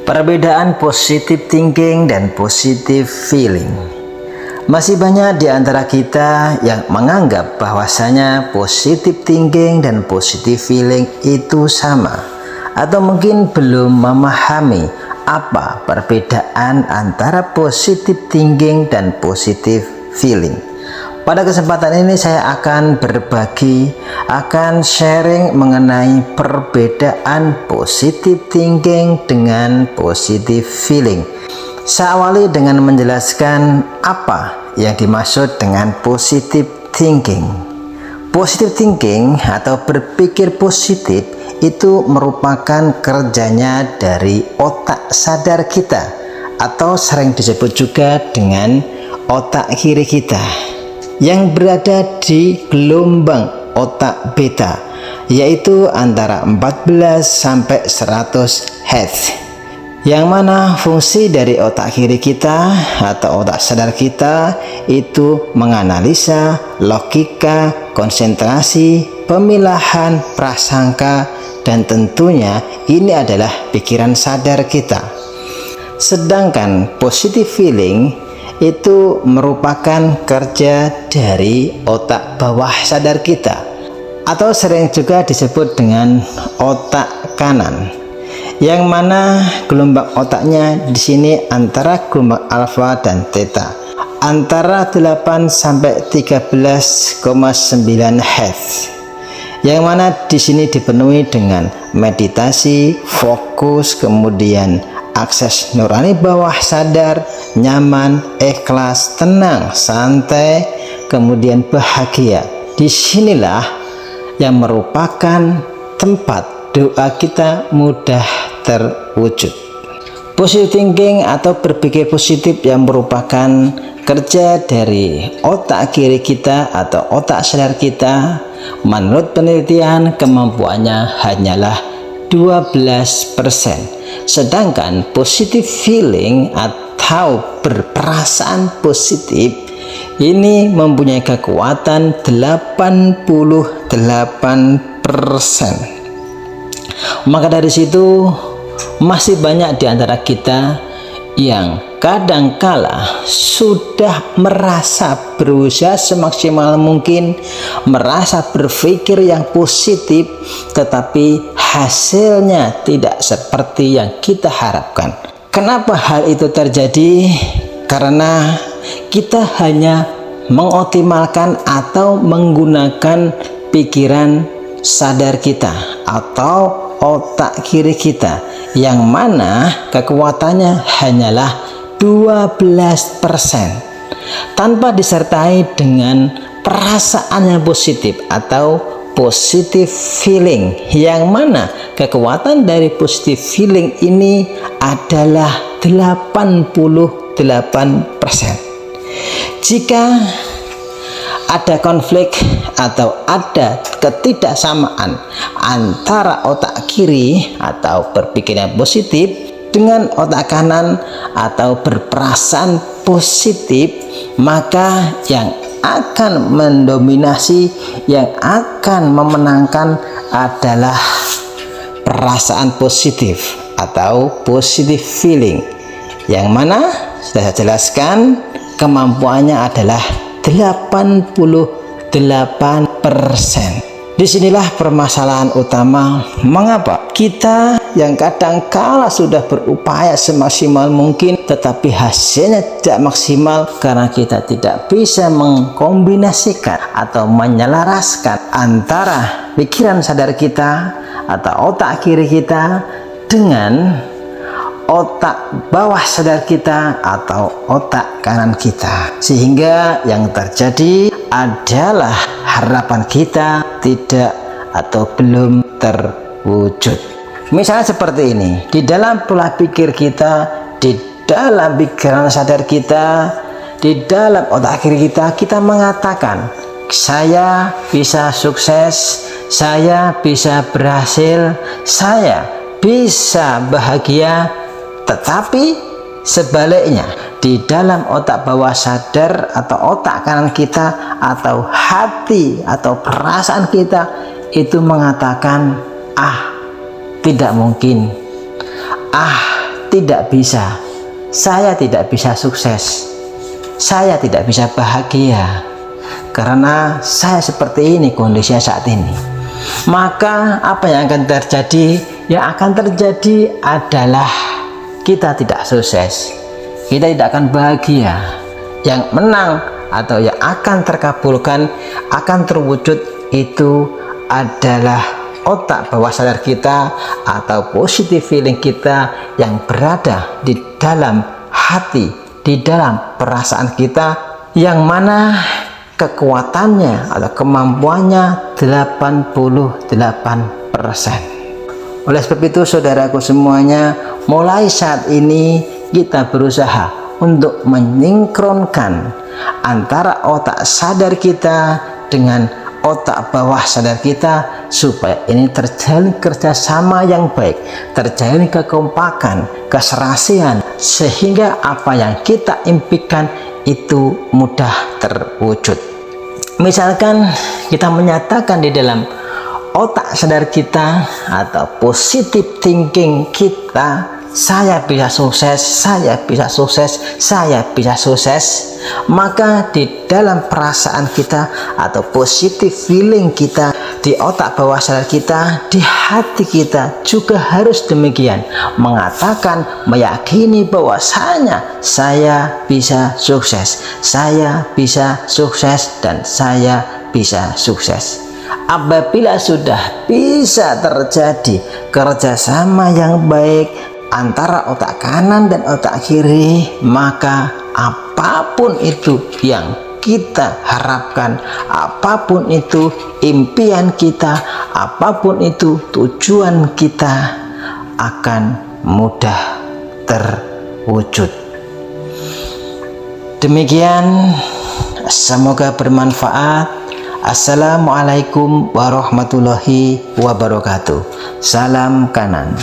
Perbedaan positive thinking dan positive feeling. Masih banyak di antara kita yang menganggap bahwasanya positive thinking dan positive feeling itu sama, atau mungkin belum memahami apa perbedaan antara positive thinking dan positive feeling. Pada kesempatan ini saya akan berbagi, akan sharing mengenai perbedaan positive thinking dengan positive feeling. Saya awali dengan menjelaskan apa yang dimaksud dengan positive thinking. Positive thinking atau berpikir positif itu merupakan kerjanya dari otak sadar kita, atau sering disebut juga dengan otak kiri kita, yang berada di gelombang otak beta, yaitu antara 14 sampai 100 Hz, yang mana fungsi dari otak kiri kita atau otak sadar kita itu menganalisa, logika, konsentrasi, pemilahan, prasangka, dan tentunya ini adalah pikiran sadar kita. Sedangkan positive feeling itu merupakan kerja dari otak bawah sadar kita, atau sering juga disebut dengan otak kanan, yang mana gelombang otaknya di sini antara gelombang alfa dan theta, antara 8 sampai 13,9 Hz, yang mana di sini dipenuhi dengan meditasi, fokus, kemudian akses nurani bawah sadar, nyaman, ikhlas, tenang, santai, kemudian bahagia. Disinilah yang merupakan tempat doa kita mudah terwujud. Positive thinking atau berpikir positif yang merupakan kerja dari otak kiri kita atau otak sadar kita, menurut penelitian kemampuannya hanyalah 12%. Sedangkan positive feeling atau berperasaan positif ini mempunyai kekuatan 88%. Maka dari situ masih banyak di antara kita yang kadangkala sudah merasa berusaha semaksimal mungkin, merasa berpikir yang positif, tetapi hasilnya tidak seperti yang kita harapkan. Kenapa hal itu terjadi? Karena kita hanya mengoptimalkan atau menggunakan pikiran sadar kita atau otak kiri kita, yang mana kekuatannya hanyalah 12%, tanpa disertai dengan perasaan yang positif atau positive feeling, yang mana kekuatan dari positive feeling ini adalah 88%. Jika ada konflik atau ada ketidaksamaan antara otak kiri atau berpikiran positif dengan otak kanan atau berperasaan positif, maka yang akan mendominasi, yang akan memenangkan adalah perasaan positif atau positive feeling, yang mana sudah saya jelaskan kemampuannya adalah 88%. Disinilah permasalahan utama mengapa kita yang kadang kala sudah berupaya semaksimal mungkin tetapi hasilnya tidak maksimal, karena kita tidak bisa mengkombinasikan atau menyelaraskan antara pikiran sadar kita atau otak kiri kita dengan otak bawah sadar kita atau otak kanan kita, sehingga yang terjadi adalah harapan kita tidak atau belum terwujud. Misalnya seperti ini, di dalam pola pikir kita, di dalam pikiran sadar kita, di dalam otak kiri kita, kita mengatakan saya bisa sukses, saya bisa berhasil, saya bisa bahagia. Tetapi sebaliknya, di dalam otak bawah sadar atau otak kanan kita atau hati atau perasaan kita itu mengatakan tidak mungkin, tidak bisa, saya tidak bisa sukses, saya tidak bisa bahagia karena saya seperti ini kondisinya saat ini. Maka apa yang akan terjadi? Yang akan terjadi adalah kita tidak sukses, kita tidak akan bahagia. Yang menang atau yang akan terkabulkan, akan terwujud itu adalah otak bawah sadar kita atau positive feeling kita yang berada di dalam hati, di dalam perasaan kita, yang mana kekuatannya atau kemampuannya 88%. Oleh sebab itu saudaraku semuanya, mulai saat ini kita berusaha untuk menyingkronkan antara otak sadar kita dengan otak bawah sadar kita, supaya ini terjalin kerjasama yang baik, terjalin kekompakan, keserasian, sehingga apa yang kita impikan itu mudah terwujud. Misalkan kita menyatakan di dalam otak sadar kita atau positive thinking kita, saya bisa sukses, saya bisa sukses, saya bisa sukses. Maka di dalam perasaan kita atau positive feeling kita, di otak bawah sadar kita, di hati kita juga harus demikian, mengatakan, meyakini bahwasanya saya bisa sukses, saya bisa sukses, dan saya bisa sukses. Apabila sudah bisa terjadi kerjasama yang baik antara otak kanan dan otak kiri, maka apapun itu yang kita harapkan, apapun itu impian kita, apapun itu tujuan kita, akan mudah terwujud. Demikian, semoga bermanfaat. Assalamualaikum warahmatullahi wabarakatuh. Salam kanan.